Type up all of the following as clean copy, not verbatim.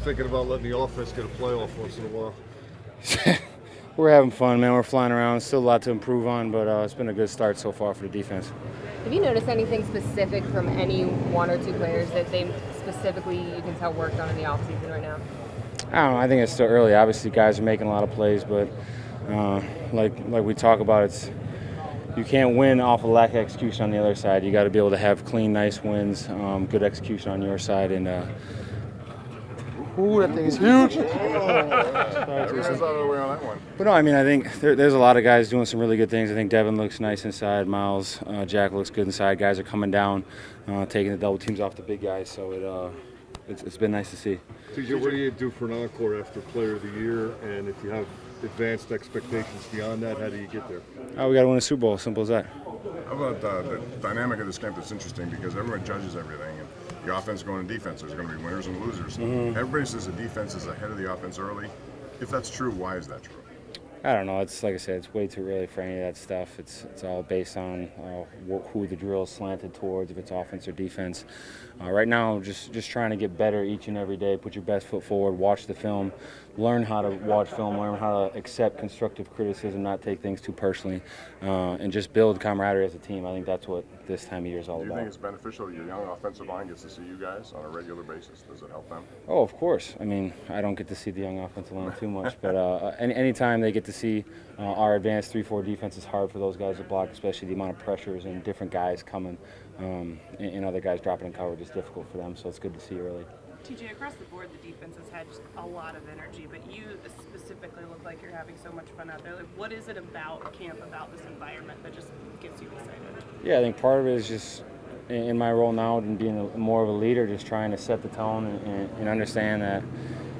thinking about letting the offense get a playoff once in a while? We're having fun, man. We're flying around. Still a lot to improve on, but it's been a good start so far for the defense. Have you noticed anything specific from any one or two players that they specifically, you can tell, worked on in the offseason right now? I don't know. I think it's still early. Obviously, guys are making a lot of plays, but like we talk about, you can't win off of lack of execution on the other side. You got to be able to have clean, nice wins, good execution on your side, and ooh, that thing is huge. But no, I mean, I think there's a lot of guys doing some really good things. I think Devin looks nice inside. Miles, Jack looks good inside. Guys are coming down, taking the double teams off the big guys. So it's been nice to see. TJ, what do you do for an encore after Player of the Year? And if you have advanced expectations beyond that, how do you get there? We got to win a Super Bowl. Simple as that. How about the dynamic of this camp? That's interesting because everyone judges everything. And the offense going to defense. There's going to be winners and losers. Everybody says the defense is ahead of the offense early. If that's true, why is that true? I don't know. It's like I said, it's way too early for any of that stuff. It's all based on who the drill is slanted towards, if it's offense or defense. Right now, just trying to get better each and every day. Put your best foot forward. Watch the film. Learn how to watch film. Learn how to accept constructive criticism, not take things too personally, and just build camaraderie as a team. I think that's what this time of year is all about. Do you think it's beneficial that your young offensive line gets to see you guys on a regular basis? Does it help them? Oh, of course. I mean, I don't get to see the young offensive line too much, but anytime they get to see our advanced 3-4 defense is hard for those guys to block, especially the amount of pressures and different guys coming and other guys dropping in coverage is difficult for them, so it's good to see early. TJ, across the board, the defense has had just a lot of energy, but you specifically look like you're having so much fun out there. Like, what is it about camp, about this environment that just gets you excited? Yeah, I think part of it is just in my role now and being more of a leader, just trying to set the tone and understand that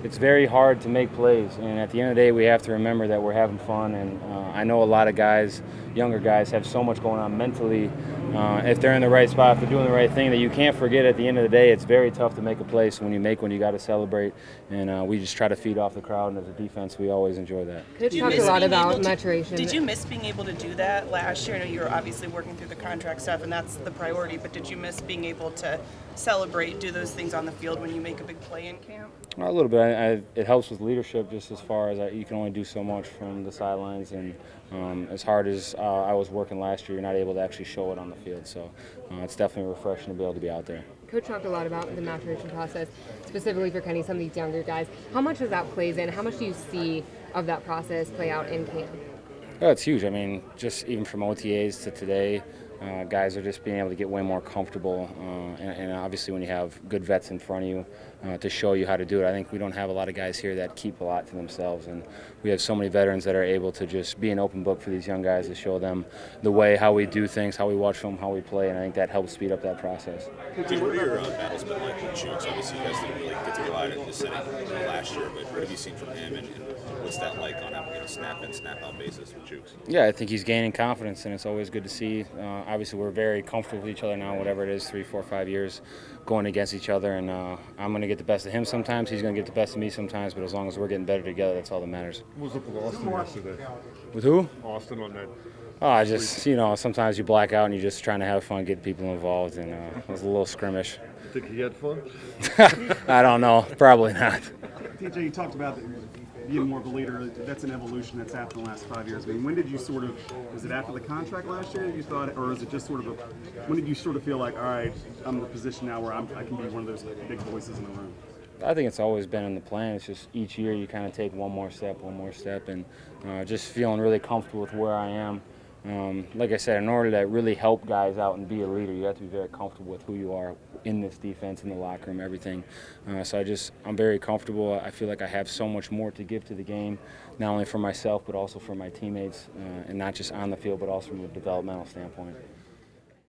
it's very hard to make plays, and at the end of the day, we have to remember that we're having fun. And I know a lot of guys, younger guys, have so much going on mentally. If they're in the right spot, if they're doing the right thing, that you can't forget at the end of the day, it's very tough to make a play. So when you make one, you got to celebrate. And we just try to feed off the crowd. And as a defense, we always enjoy that. You talked a lot about maturation. Did you miss being able to do that last year? I know you were obviously working through the contract stuff, and that's the priority. But did you miss being able to celebrate, do those things on the field when you make a big play in camp? A little bit. It helps with leadership, just as far as you can only do so much from the sidelines, and as hard as I was working last year, you're not able to actually show it on the field. So it's definitely refreshing to be able to be out there. Coach talked a lot about the maturation process, specifically for Kenny, some of these younger guys. How much of that plays in? How much do you see of that process play out in camp? Oh, it's huge. I mean, just even from OTAs to today, guys are just being able to get way more comfortable, and obviously when you have good vets in front of you to show you how to do it. I think we don't have a lot of guys here that keep a lot to themselves, and we have so many veterans that are able to just be an open book for these young guys to show them the way, how we do things, how we watch film, how we play, and I think that helps speed up that process. What are your battles been like with Jukes? Obviously you guys didn't really get to go out in the setting last year, but what have you seen from him, and what's that like on a snap in, snap out basis with Jukes? Yeah, I think he's gaining confidence, and it's always good to see. Obviously, we're very comfortable with each other now, whatever it is, 3, 4, 5 years going against each other, and I'm going to get the best of him sometimes, he's going to get the best of me sometimes, but as long as we're getting better together, that's all that matters. What was up with Austin yesterday? With who? Austin on that. Oh, sometimes you black out and you're just trying to have fun, get people involved, and it was a little skirmish. You think he had fun? I don't know. Probably not. TJ, you talked about being more of a leader. That's an evolution that's happened in the last 5 years. I mean, when did you was it after the contract last year that you thought, or is it just when did you sort of feel like, all right, I'm in the position now where I can be one of those big voices in the room? I think it's always been in the plan. It's just each year you kind of take one more step, and just feeling really comfortable with where I am. Like I said, in order to really help guys out and be a leader, you have to be very comfortable with who you are in this defense, in the locker room, everything. So I'm very comfortable. I feel like I have so much more to give to the game, not only for myself but also for my teammates, and not just on the field but also from a developmental standpoint.